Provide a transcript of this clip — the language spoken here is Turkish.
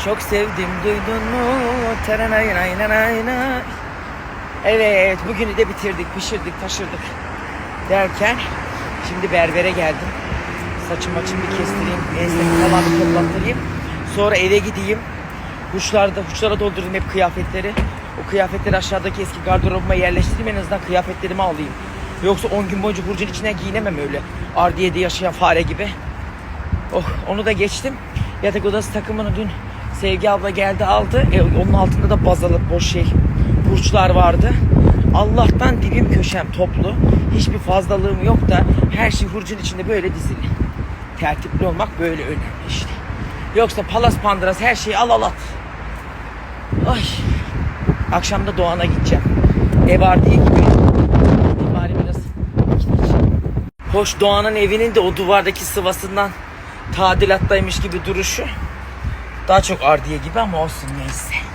Çok sevdim duydun mu? Terenaynaynanayna. Evet, bugünü de bitirdik, pişirdik, taşırdık derken şimdi berbere geldim. Saçım bir kestireyim, ensemi falan bir toplattırayım. Sonra eve gideyim. Huşlara doldurdum hep kıyafetleri. O kıyafetleri aşağıdaki eski gardırobuma yerleştireyim, en azından kıyafetlerimi alayım. Yoksa 10 gün boyunca hurcun içine giyinemem öyle. Ardiye'de yaşayan fare gibi. Oh, onu da geçtim. Yatak odası takımını dün Sevgi abla geldi aldı. Onun altında da bazalı boş hurçlar vardı. Allah'tan dibim köşem toplu. Hiçbir fazlalığım yok da her şey hurcun içinde böyle dizili. Tertipli olmak böyle önemli işte. Yoksa palas pandıras her şeyi al at. Ay. Akşam da Doğan'a gideceğim. Ev Ardiye gibi. Bari biraz vakit geçireyim. Hoş, Doğan'ın evinin de o duvardaki sıvasından tadilattaymış gibi duruşu. Daha çok Ardiye gibi ama olsun, neyse.